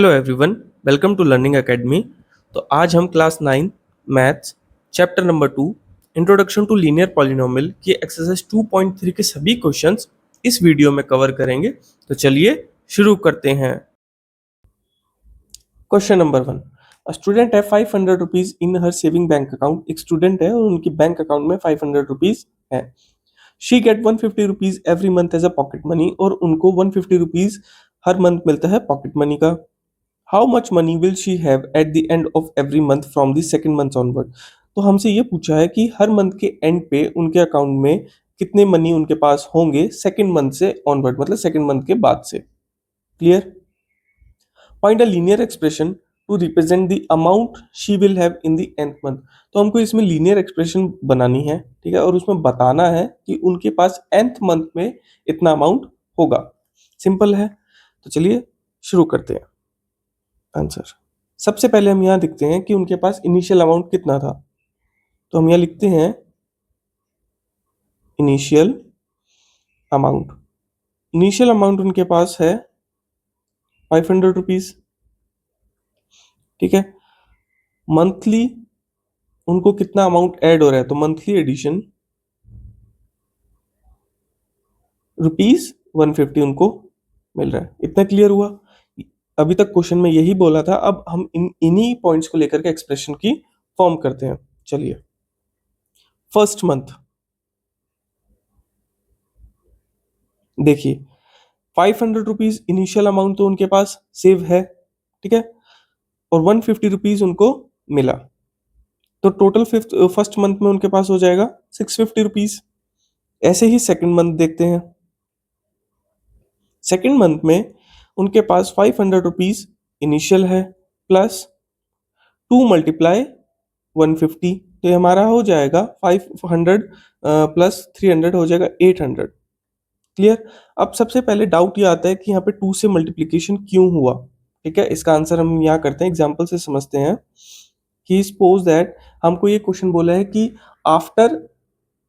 Hello everyone, welcome to Learning Academy. तो आज हम class 9 maths chapter number 2 introduction to linear polynomial की exercise 2.3 के सभी क्वेश्चंस इस वीडियो में कवर करेंगे। तो चलिए शुरू करते हैं। क्वेश्चन नंबर 1, अ स्टूडेंट है 500 रुपीज इन हर सेविंग बैंक अकाउंट। एक स्टूडेंट है और उनकी बैंक अकाउंट में 500 रुपीज है। She get 150 rupees every month as a pocket money, और उनको 150 रुपीज हर मंथ मिलता है पॉकेट मनी का। How much money will she have at the end of every month from the second month onward. तो हमसे ये पूछा है कि हर मंथ के एंड पे उनके अकाउंट में कितने मनी उनके पास होंगे सेकंड मंथ से ऑनवर्ड, मतलब सेकंड मंथ के बाद से। Clear? Find a linear expression to represent the amount she will have in the nth month. तो हमको इसमें लीनियर एक्सप्रेशन बनानी है, ठीक है, और उसमें बताना है कि उनके पास nth मंथ में इतना अमाउंट होगा। सिंपल है। तो चलिए शुरू करते हैं आंसर। सबसे पहले हम यहाँ लिखते हैं कि उनके पास इनिशियल अमाउंट कितना था। तो हम यहाँ लिखते हैं इनिशियल अमाउंट। इनिशियल अमाउंट उनके पास है 500 रुपीज, ठीक है। मंथली उनको कितना अमाउंट ऐड हो रहा है, तो मंथली एडिशन रुपीज 150 उनको मिल रहा है। इतना क्लियर हुआ? अभी तक क्वेश्चन में यही बोला था। अब हम इन्हीं पॉइंट्स को लेकर के एक्सप्रेशन की फॉर्म करते हैं। चलिए, फर्स्ट मंथ देखिए, 500 रुपीज इनिशियल अमाउंट तो उनके पास सेव है, ठीक है, और 150 रुपीज उनको मिला। तो टोटल फर्स्ट मंथ में उनके पास हो जाएगा 650 रुपीज। ऐसे ही सेकंड मंथ देखते हैं। सेकंड मंथ में उनके पास 500 रुपीज इनिशियल है, प्लस 2 मल्टीप्लाई 150, तो ये हमारा हो जाएगा 500 प्लस 300 हो जाएगा 800। क्लियर? अब सबसे पहले डाउट ये आता है कि यहाँ पे 2 से मल्टीप्लीकेशन क्यों हुआ। ठीक है, इसका आंसर हम यहाँ करते हैं, एग्जाम्पल से समझते हैं। कि सपोज दैट हमको ये क्वेश्चन बोला है कि आफ्टर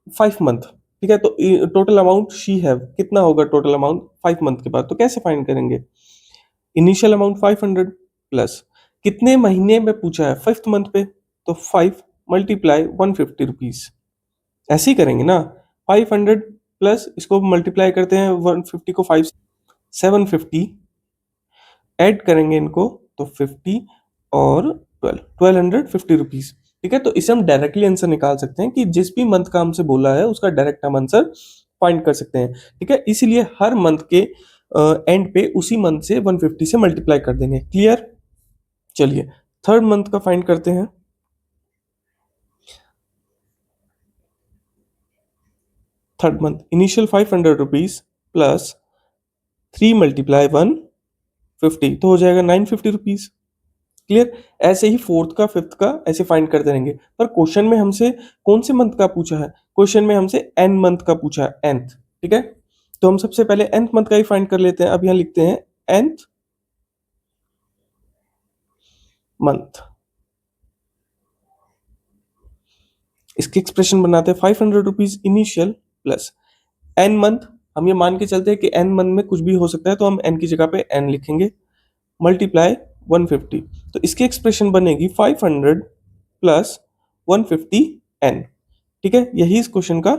5 मंथ, ठीक है, तो टोटल अमाउंट शी हैव कितना होगा, टोटल अमाउंट 5 मंथ के बाद। तो कैसे फाइंड करेंगे? इनिशियल अमाउंट 500 प्लस कितने महीने में पूछा है, 5th मंथ पे, तो 5 मल्टीप्लाई 150 रुपीज। ऐसे ही करेंगे ना। 500 प्लस इसको मल्टीप्लाई करते हैं 150 को 5, 750 ऐड करेंगे इनको, तो 50 और 1250 रुपीज। ठीक है, तो इसे हम डायरेक्टली आंसर निकाल सकते हैं कि जिस भी मंथ का हमसे बोला है उसका डायरेक्ट हम आंसर फाइंड कर सकते हैं। ठीक है, इसीलिए हर मंथ के एंड पे उसी मंथ से 150 से मल्टीप्लाई कर देंगे। क्लियर? चलिए थर्ड मंथ का फाइंड करते हैं। Third month initial 500 rupees plus 3 multiply 150, तो हो जाएगा 950 रुपीज। क्लियर? ऐसे ही फोर्थ का फिफ्थ का ऐसे फाइंड करते रहेंगे। पर क्वेश्चन में हमसे कौन से मंथ का पूछा है? क्वेश्चन में हमसे एन मंथ का पूछा है, nth। ठीक है, तो हम सबसे पहले nth मंथ का ही फाइंड कर लेते हैं। अब यहां लिखते हैं nth मंथ। इसकी एक्सप्रेशन बनाते हैं 500 rupees initial plus n month. हम ये मान के चलते हैं कि एन मंथ में कुछ भी हो सकता है, तो हम एन की जगह पे एन लिखेंगे, मल्टीप्लाई 150। तो इसकी एक्सप्रेशन बनेगी 500 प्लस 150 एन। ठीक है, यही इस क्वेश्चन का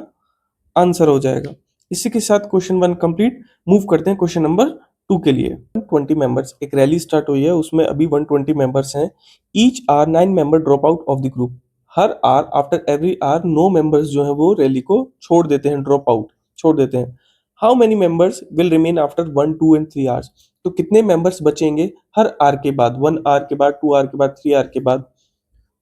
आंसर हो जाएगा। इसी के साथ क्वेश्चन 1 कंप्लीट। मूव करते हैं क्वेश्चन नंबर 2 के लिए। 120 मेंबर्स, एक रैली स्टार्ट हुई है, उसमें अभी 120 मेंबर्स हैं। Each hour 9 member drop out of the group. हर hour after every hour 9 members जो है वो रैली को छोड़ देते हैं, ड्रॉप आउट छोड़ देते हैं। How many members will remain after 1, 2 and 3 hours. तो कितने मेंबर्स बचेंगे हर आर के बाद, 1 आर के बाद, 2 आर के बाद, 3 आर के बाद।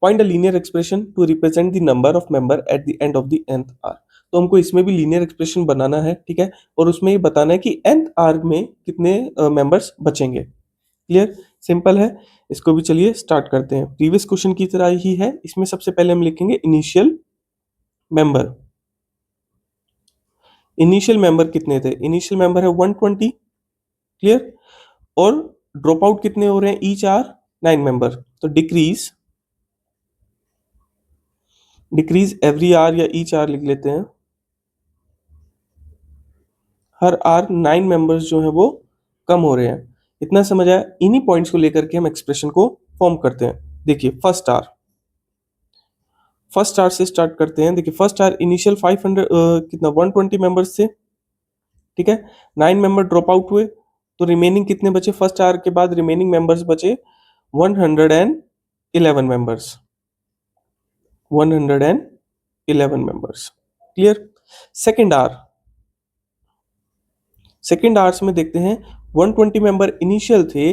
Find a linear expression to represent the number of member at the end of the nth hour. तो हमको इसमें भी लीनियर एक्सप्रेशन बनाना है, ठीक है, और उसमें ये बताना है कि nth आर में कितने मेंबर्स बचेंगे। क्लियर? सिंपल है। इसको भी चलिए स्टार्ट करते हैं। प्रीवियस क्वेश्चन की तरह ही है। इसमें सबसे पहले हम लिखेंगे इनिशियल मेंबर। इनिशियल मेंबर कितने थे? इनिशियल मेंबर है 120। क्लियर? और ड्रॉप आउट कितने हो रहे हैं? Each hour 9 member. तो डिक्रीज एवरी आर या ईच आर लिख लेते हैं। हर आर 9 मेंबर्स जो है वो कम हो रहे हैं। इतना समझ आया? इन्हीं पॉइंट्स को लेकर के हम एक्सप्रेशन को फॉर्म करते हैं। देखिए फर्स्ट आर से स्टार्ट करते हैं। देखिए फर्स्ट आर इनिशियल 500 कितना 120 मेंबर्स थे, ठीक है। 9 मेंबर ड्रॉप आउट हुए, तो रिमेनिंग कितने बचे? फर्स्ट आर के बाद रिमेनिंग मेंबर्स बचे 111 members, 111 members. Clear? Second hour, second hours में देखते हैं 120 मेंबर इनिशियल थे,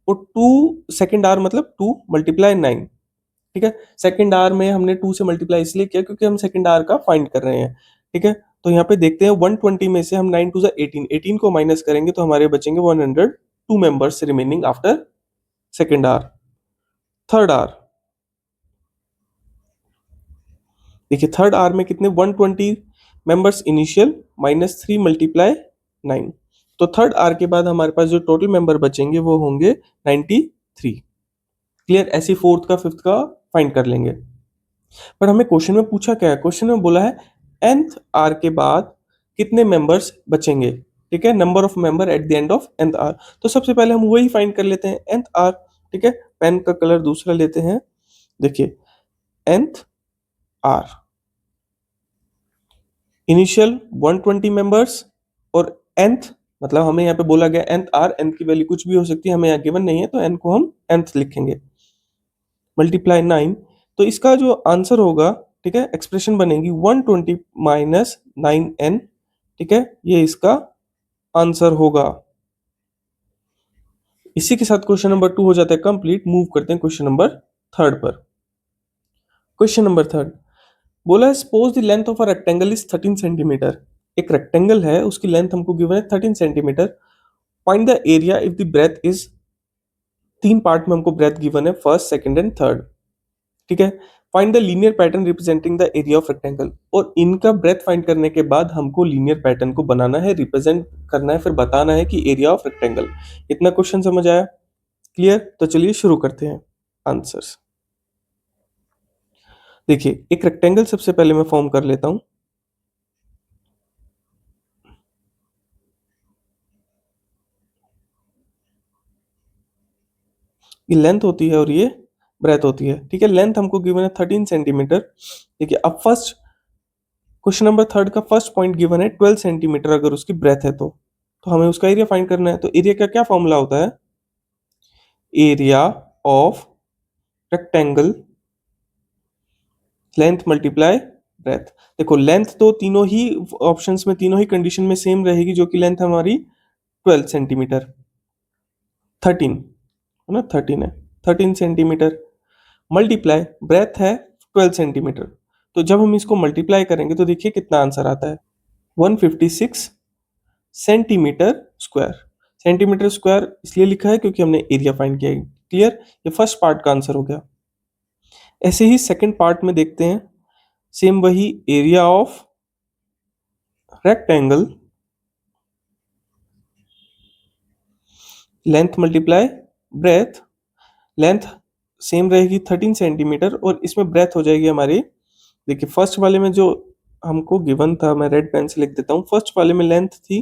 और 2 सेकेंड आवर मतलब 2 मल्टीप्लाई 9, ठीक है। सेकेंड आवर में हमने 2 से मल्टीप्लाई इसलिए किया क्योंकि हम सेकेंड आवर का फाइंड कर रहे हैं, ठीक है। तो यहाँ पे देखते हैं 120 में से हम 9 2 18, 18 को माइनस करेंगे तो हमारे बचेंगे 102 members remaining after second hour. Third hour, देखिए थर्ड आवर में कितने 120 मेंबर्स इनिशियल माइनस 3 मल्टीप्लाई 9, तो थर्ड आर के बाद हमारे पास जो टोटल मेंबर बचेंगे वो होंगे 93। क्लियर? ऐसे फोर्थ का फिफ्थ का फाइंड कर लेंगे। पर हमें क्वेश्चन में पूछा क्या है? क्वेश्चन में बोला है nth आर के बाद कितने मेंबर्स बचेंगे, ठीक है, number of member at the end of nth hour. तो सबसे पहले हम वही फाइंड कर लेते हैं nth आर, ठीक है। पेन का कलर दूसरा लेते हैं। देखिए nth आर इनिशियल 120 मेंबर्स, और nth मतलब हमें यहाँ पे बोला गया nth आर, nth की वैल्यू कुछ भी हो सकती है, हमें यहाँ गिवन नहीं है, तो n को हम nth लिखेंगे, मल्टीप्लाई 9। तो इसका जो आंसर होगा, ठीक है, एक्सप्रेशन बनेगी 120 माइनस 9n, ठीक है, ये इसका आंसर होगा। इसी के साथ क्वेश्चन नंबर 2 हो जाता है कंप्लीट। मूव करते हैं क्वेश्चन नंबर 3 पर। क्वेश्चन नंबर 3 बोला है suppose the length of a rectangle is 13 centimetre. एक रेक्टेंगल है, उसकी लेंथ हमको गिवन है 13 centimetre. Find the area if the breadth is, तीन पार्ट में हमको ब्रेथ गिवन है, फर्स्ट सेकंड एंड थर्ड, ठीक है। Find the linear pattern representing the area of rectangle, और इनका ब्रेथ फाइंड करने के बाद हमको लीनियर पैटर्न को बनाना है, रिप्रेजेंट करना है, फिर बताना है कि एरिया ऑफ रेक्टेंगल। इतना क्वेश्चन समझ आया? क्लियर? तो चलिए शुरू करते हैं आंसर्स। देखिए एक रेक्टेंगल सबसे पहले मैं फॉर्म कर लेता हूं। ये लेंथ होती है और ये ब्रेथ होती है, ठीक है। लेंथ हमको गिवन है 13 सेंटीमीटर। देखिए अब फर्स्ट क्वेश्चन नंबर 3 का फर्स्ट पॉइंट गिवन है 12 सेंटीमीटर, अगर उसकी ब्रेथ है तो हमें उसका एरिया फाइंड करना है। तो एरिया का क्या फॉर्मूला होता है? Area of rectangle length multiply breath. देखो लेंथ तो तीनों ही ऑप्शंस में, तीनों ही कंडीशन में सेम रहेगी, जो कि लेंथ हमारी 12 सेंटीमीटर, 13 है ना, 13 है, 13 सेंटीमीटर मल्टीप्लाई ब्रेथ है 12 सेंटीमीटर। तो जब हम इसको मल्टीप्लाई करेंगे तो देखिए कितना आंसर आता है, 156 सेंटीमीटर स्क्वायर। सेंटीमीटर स्क्वायर इसलिए लिखा है क्योंकि हमने एरिया फाइंड किया है। क्लियर? ये फर्स्ट पार्ट का आंसर हो गया। ऐसे ही सेकंड पार्ट में देखते हैं, सेम वही area of rectangle length multiply breath. Length same रहेगी 13 सेंटीमीटर, और इसमें ब्रेथ हो जाएगी हमारी, देखिए फर्स्ट वाले में जो हमको गिवन था, मैं रेड पेन से लिख देता हूँ। फर्स्ट वाले में लेंथ थी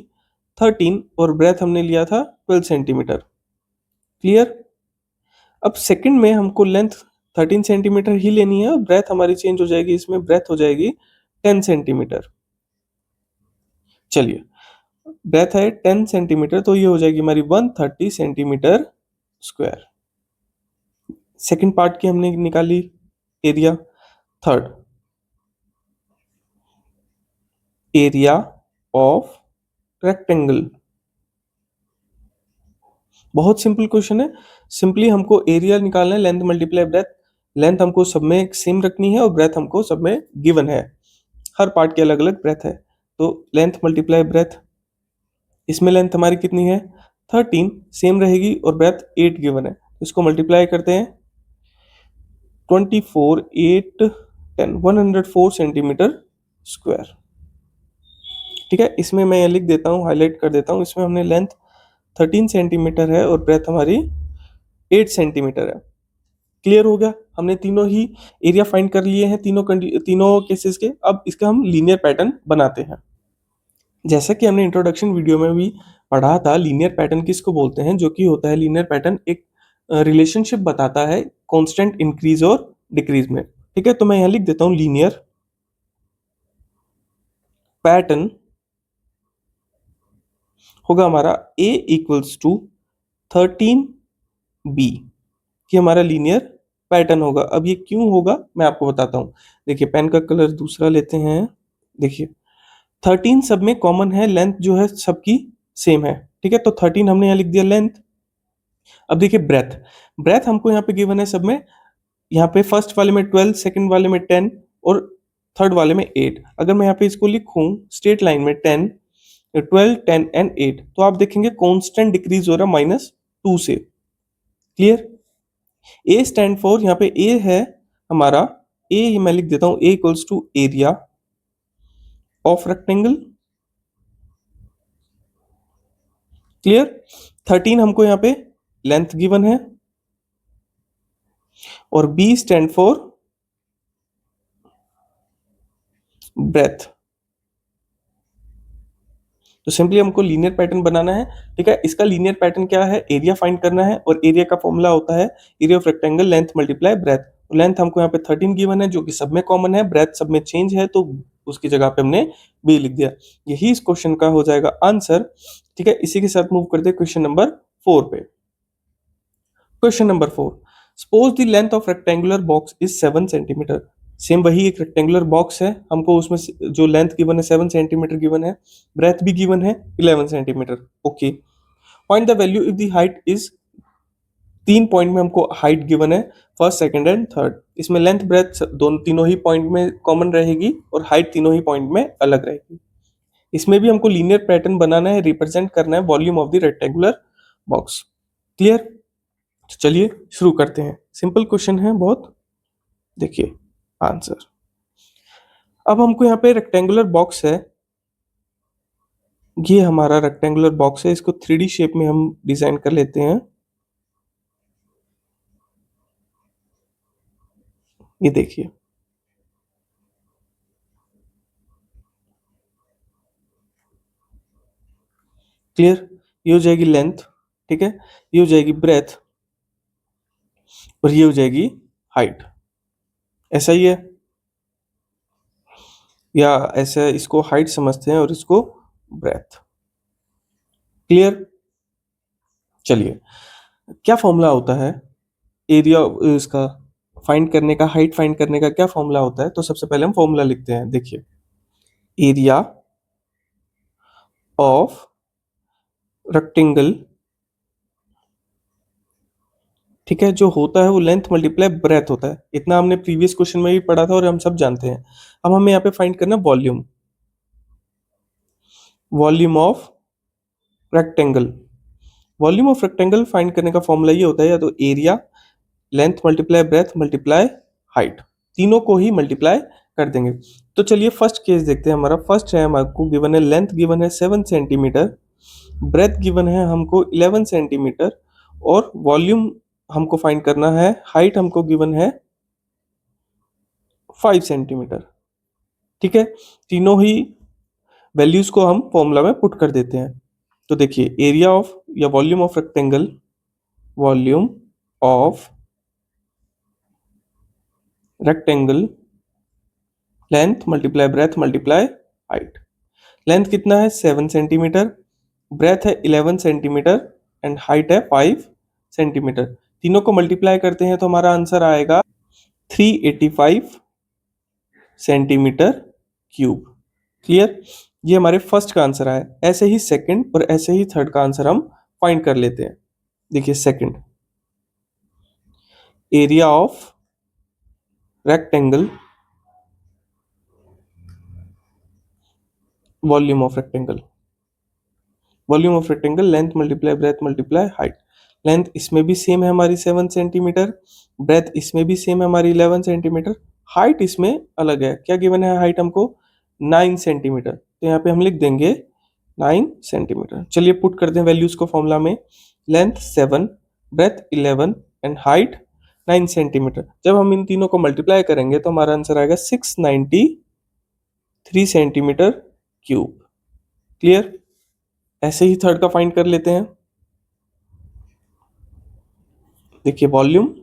13 और ब्रेथ हमने लिया था 12 सेंटीमीटर। क्लियर? अब सेकंड में हमको लेंथ 13 सेंटीमीटर ही लेनी है, और ब्रेथ हमारी चेंज हो जाएगी, इसमें ब्रेथ हो जाएगी 10 सेंटीमीटर। चलिए ब्रेथ है 10 सेंटीमीटर, तो ये हो जाएगी हमारी 130 सेंटीमीटर स्क्वायर। सेकंड पार्ट की हमने निकाली area. Third, area of rectangle. बहुत सिंपल क्वेश्चन है, सिंपली हमको एरिया निकालना है, लेंथ मल्टीप्लाई ब्रेथ। लेंथ हमको सब में सेम रखनी है और ब्रेथ हमको सब में गिवन है, हर पार्ट के अलग अलग ब्रेथ है। तो लेंथ मल्टीप्लाई ब्रेथ, इसमें लेंथ हमारी कितनी है 13 सेम रहेगी, और ब्रेथ 8 गिवन है, तो इसको मल्टीप्लाई करते हैं 24 8 10 104 सेंटीमीटर स्क्वायर। ठीक है, इसमें मैं लिख देता हूँ, हाईलाइट कर देता हूँ, इसमें हमने लेंथ 13 सेंटीमीटर है और ब्रेथ हमारी 8 सेंटीमीटर है। क्लियर हो गया? हमने तीनों ही एरिया फाइंड कर लिए हैं, तीनों केसेस के। अब इसका हम लीनियर पैटर्न बनाते हैं। जैसा कि हमने इंट्रोडक्शन वीडियो में भी पढ़ा था लीनियर पैटर्न किसको बोलते हैं, जो कि होता है लीनियर पैटर्न एक रिलेशनशिप बताता है कांस्टेंट इंक्रीज और डिक्रीज में। ठीक है, तो मैं यहाँ लिख देता हूँ लीनियर पैटर्न होगा हमारा a इक्वल्स टू 13b, कि हमारा लीनियर पैटर्न होगा। अब ये क्यों होगा मैं आपको बताता हूँ। देखिए पेन का कलर दूसरा लेते हैं। देखिए 13 सब में कॉमन है, लेंथ जो है सबकी सेम है। ठीक है, तो 13 हमने यहाँ लिख दिया लेंथ। अब देखिए ब्रेथ, ब्रेथ हमको यहाँ पे गिवन है सब में, यहाँ पे फर्स्ट वाले में 12, सेकंड वाले में 10 और थर्ड वाले में 8। अगर मैं यहाँ पे इसको लिखूं स्ट्रेट लाइन में 10, 12, 10 एंड 8, तो आप देखेंगे कांस्टेंट डिक्रीज हो रहा है -2 से। क्लियर। ए स्टैंड फॉर, यहाँ पे ए है हमारा, ए मैं लिख देता हूं a equals to area of rectangle. Clear. 13 हमको यहाँ पे लेंथ गिवन है और बी स्टैंड फॉर ब्रेथ। तो सिंपली हमको लीनियर पैटर्न बनाना है। ठीक है, इसका लीनियर पैटर्न क्या है, एरिया फाइंड करना है और एरिया का फॉर्मूला होता है area of rectangle length multiply breath. Length हमको यहाँ पे 13 गिवन है जो कि सब में कॉमन है, ब्रेथ सब में चेंज है तो उसकी जगह पे हमने बी लिख दिया। यही इस क्वेश्चन का हो जाएगा आंसर। ठीक है, इसी के साथ मूव करते हैं क्वेश्चन नंबर 4 पे। Question number 4, suppose the length of rectangular box is 7 centimetre. Same वही एक रेक्टेंगुलर बॉक्स है, हमको उसमें जो लेंथ गिवन है 7 सेंटीमीटर गिवन है, ब्रेथ भी गिवन है 11 centimetre. Okay, find the value if the height is, 3 point में हमको हाइट गिवन है, फर्स्ट सेकंड एंड थर्ड। इसमें लेंथ ब्रेथ दोनों तीनों ही पॉइंट में कॉमन रहेगी और हाइट तीनों ही पॉइंट में अलग रहेगी। इसमें भी हमको लीनियर पैटर्न बनाना है, रिप्रेजेंट करना है volume of the rectangular box. Clear. तो चलिए शुरू करते हैं, सिंपल क्वेश्चन है बहुत। देखिए आंसर, अब हमको यहाँ पे रेक्टेंगुलर बॉक्स है, ये हमारा रेक्टेंगुलर बॉक्स है, इसको 3D शेप में हम डिजाइन कर लेते हैं। ये देखिए, क्लियर। ये हो जाएगी लेंथ, ठीक है, ये हो जाएगी ब्रेथ और ये हो जाएगी हाइट। ऐसा ही है, या ऐसे इसको हाइट समझते हैं और इसको ब्रेथ। क्लियर। चलिए, क्या फॉर्मूला होता है एरिया इसका फाइंड करने का, हाइट फाइंड करने का क्या फॉर्मूला होता है? तो सबसे पहले हम फॉर्मूला लिखते हैं। देखिए एरिया ऑफ रेक्टेंगल, ठीक है, जो होता है वो लेंथ मल्टीप्लाई ब्रेथ होता है। इतना हमने प्रीवियस क्वेश्चन में भी पढ़ा था और हम सब जानते हैं। अब हमें यहाँ पे फाइंड करना volume, volume of rectangle. Volume of rectangle find करने का फॉर्मूला ये होता है, या तो area, length multiply breath multiply height, तीनों को ही मल्टीप्लाई कर देंगे। तो चलिए फर्स्ट केस देखते हैं। हमारा फर्स्ट है, हमारे को गिवन है लेंथ गिवन है 7 सेंटीमीटर, ब्रेथ गिवन है हमको 11 सेंटीमीटर और वॉल्यूम हमको फाइंड करना है, हाइट हमको गिवन है 5 सेंटीमीटर। ठीक है, तीनों ही वैल्यूज को हम फॉर्मूला में पुट कर देते हैं। तो देखिए एरिया ऑफ या volume of rectangle, volume of rectangle length multiply breath multiply height. Length कितना है 7 सेंटीमीटर, ब्रेथ है 11 सेंटीमीटर एंड हाइट है 5 सेंटीमीटर। तीनों को मल्टीप्लाई करते हैं तो हमारा आंसर आएगा 385 सेंटीमीटर क्यूब। क्लियर। ये हमारे फर्स्ट का आंसर आया। ऐसे ही सेकंड और ऐसे ही थर्ड का आंसर हम फाइंड कर लेते हैं। देखिए second, area of rectangle, volume of rectangle, volume of rectangle length multiply breath multiply height. Length इसमें भी सेम है हमारी 7 सेंटीमीटर, ब्रेथ इसमें भी सेम है हमारी 11 सेंटीमीटर, हाइट इसमें अलग है। क्या गिवन है हाइट हमको 9 सेंटीमीटर, तो यहाँ पे हम लिख देंगे 9 सेंटीमीटर। चलिए पुट करते हैं वैल्यूज को फॉर्मूला में। Length 7, breadth 11 and height 9 centimetre. जब हम इन तीनों को मल्टीप्लाई करेंगे तो हमारा आंसर आएगा 693 सेंटीमीटर क्यूब। क्लियर। ऐसे ही थर्ड का फाइंड कर लेते हैं। देखिए volume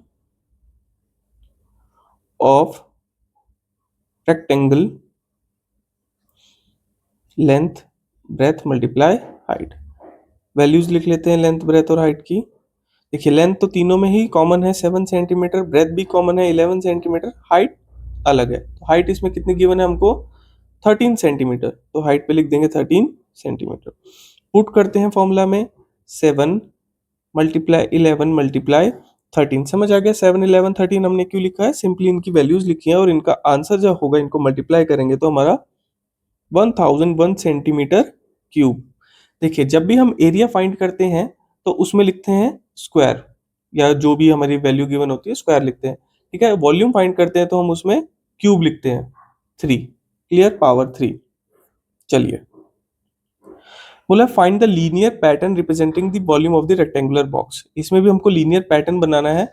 of rectangle length breadth multiply height. Values लिख लेते हैं लेंथ ब्रेथ और हाइट की। देखिए लेंथ तो तीनों में ही कॉमन है 7 सेंटीमीटर, ब्रेथ भी कॉमन है 11 सेंटीमीटर, हाइट अलग है। तो हाइट इसमें कितनी गिवन है हमको 13 सेंटीमीटर, तो हाइट पे लिख देंगे 13 सेंटीमीटर। पुट करते हैं फॉर्मूला में 7 मल्टीप्लाई 11 मल्टीप्लाई 13। समझ आ गया 7 11 13 हमने क्यों लिखा है, सिंपली इनकी वैल्यूज लिखी है और इनका आंसर जब होगा इनको मल्टीप्लाई करेंगे तो हमारा 1001 सेंटीमीटर क्यूब। देखिए जब भी हम एरिया फाइंड करते हैं तो उसमें लिखते हैं स्क्वायर, या जो भी हमारी वैल्यू गिवन होती है स्क्वायर लिखते हैं, ठीक है। वॉल्यूम फाइंड करते हैं तो हम उसमें क्यूब लिखते हैं 3, क्लियर, पावर 3। चलिए बोला find the linear pattern representing the volume of the rectangular box. इसमें भी हमको लीनियर पैटर्न बनाना है,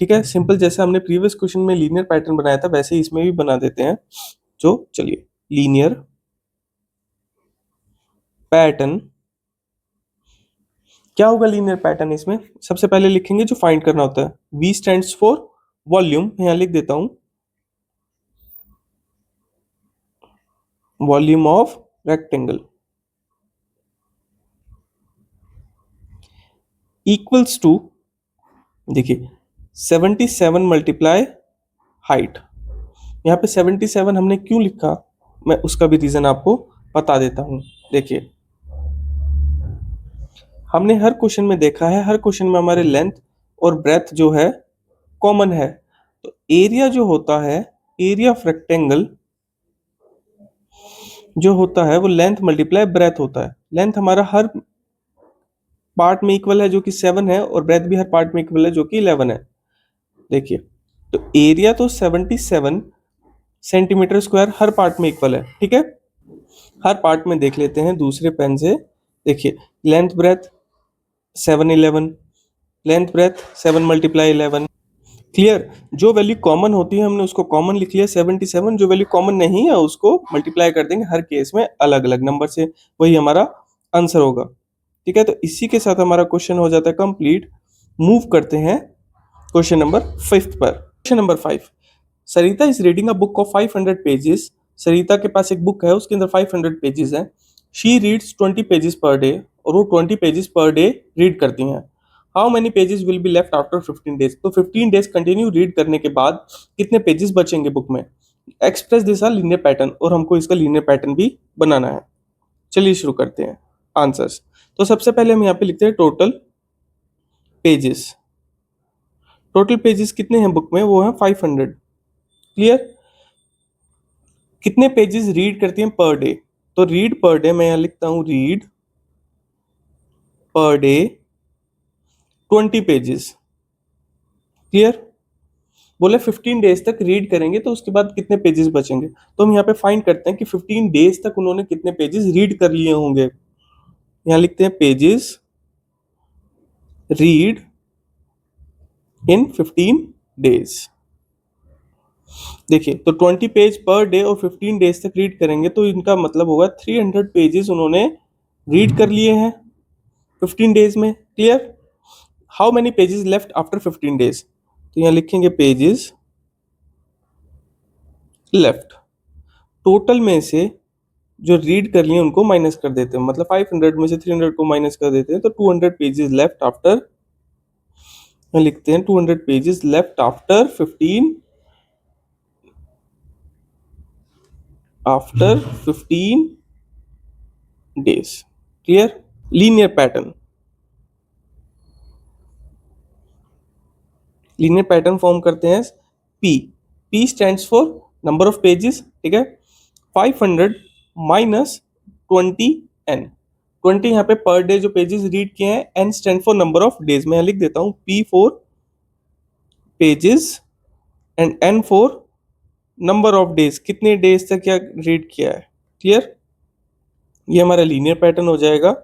ठीक है। सिंपल जैसे हमने प्रीवियस क्वेश्चन में लीनियर पैटर्न बनाया था वैसे ही इसमें भी बना देते हैं। तो चलिए लीनियर पैटर्न क्या होगा, लीनियर पैटर्न इसमें सबसे पहले लिखेंगे जो फाइंड करना होता है, V स्टैंड्स फॉर वॉल्यूम, यहां लिख देता हूं volume of rectangle equals to, देखिए 77 मल्टीप्लाई हाइट। यहाँ पे 77 हमने क्यों लिखा, मैं उसका भी रीजन आपको बता देता हूं। देखिए हमने हर क्वेश्चन में देखा है, हर क्वेश्चन में हमारे लेंथ और ब्रेथ जो है कॉमन है, तो एरिया जो होता है, एरिया ऑफ रेक्टेंगल जो होता है वो लेंथ मल्टीप्लाई ब्रेथ होता है। लेंथ हमारा हर पार्ट में इक्वल है जो कि 7 है, और ब्रेथ भी हर पार्ट में इक्वल है जो कि 11 है। देखिए तो एरिया तो 77 सेंटीमीटर स्क्वायर हर पार्ट में इक्वल है, ठीक है। हर पार्ट में देख लेते हैं दूसरे पेन से। देखिए length breadth 7 11, length breadth 7 multiply 11, clear. जो वैल्यू कॉमन होती है हमने उसको कॉमन लिख लिया 77, जो वैल्यू कॉमन नहीं है उसको मल्टीप्लाई कर देंगे हर केस में अलग अलग नंबर से, वही हमारा आंसर होगा, ठीक है। तो इसी के साथ हमारा क्वेश्चन हो जाता है कंप्लीट। मूव करते हैं क्वेश्चन नंबर 5 पर। Question number 5, Sarita is reading a book of 500 pages. Sarita के पास एक बुक है उसके अंदर 500 पेजेस हैं। She reads 20 pages per day, और वो 20 पेजेस पर डे रीड करती हैं। How many pages will be left after 15 days. तो 15 डेज कंटिन्यू रीड करने के बाद कितने पेजेस बचेंगे बुक में। Express this a linear pattern, और हमको इसका लीनियर पैटर्न भी बनाना है। चलिए शुरू करते हैं आंसर्स। तो सबसे पहले हम यहाँ पे लिखते हैं टोटल पेजेस। टोटल पेजेस कितने हैं बुक में, वो है 500, क्लियर। कितने पेजेस रीड करती हैं पर डे, तो रीड पर डे मैं यहां लिखता हूं read per day 20 pages, clear. बोले 15 डेज तक रीड करेंगे तो उसके बाद कितने पेजेस बचेंगे, तो हम यहाँ पे फाइंड करते हैं कि 15 डेज तक उन्होंने कितने पेजेस रीड कर लिए होंगे। यहां लिखते हैं पेजेस रीड इन 15 डेज। देखिए तो 20 पेज पर डे और 15 डेज तक रीड करेंगे तो इनका मतलब होगा 300 पेजेस उन्होंने रीड कर लिए हैं 15 डेज में, clear. How many pages left after 15 days, तो यहां लिखेंगे पेजेस लेफ्ट। टोटल में से जो रीड कर लिए उनको माइनस कर देते हैं, मतलब 500 में से 300 को माइनस कर देते हैं तो 200 पेजेस लेफ्ट आफ्टर, लिखते हैं 200 pages left after 15 days, clear. Linear pattern, linear pattern form करते हैं P. P stands for number of pages, ठीक है। 500 माइनस 20 एन, 20 यहाँ पे पर डे जो पेजेस रीड किए हैं, n stand for number of days, मैं लिख देता हूँ p for pages and n for number of days, कितने डेज तक क्या रीड किया है, क्लियर। ये हमारा लीनियर पैटर्न हो जाएगा,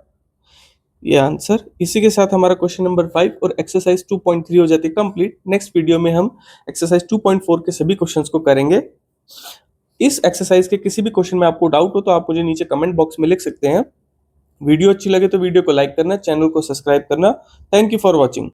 ये आंसर। इसी के साथ हमारा क्वेश्चन नंबर 5 और एक्सरसाइज 2.3 हो जाती है कंप्लीट। नेक्स्ट वीडियो में हम एक्सरसाइज 2.4 के सभी क्वेश्चंस को करेंगे। इस एक्सरसाइज के किसी भी क्वेश्चन में आपको डाउट हो तो आप मुझे नीचे कमेंट बॉक्स में लिख सकते हैं। वीडियो अच्छी लगे तो वीडियो को लाइक करना, चैनल को सब्सक्राइब करना। Thank you for watching.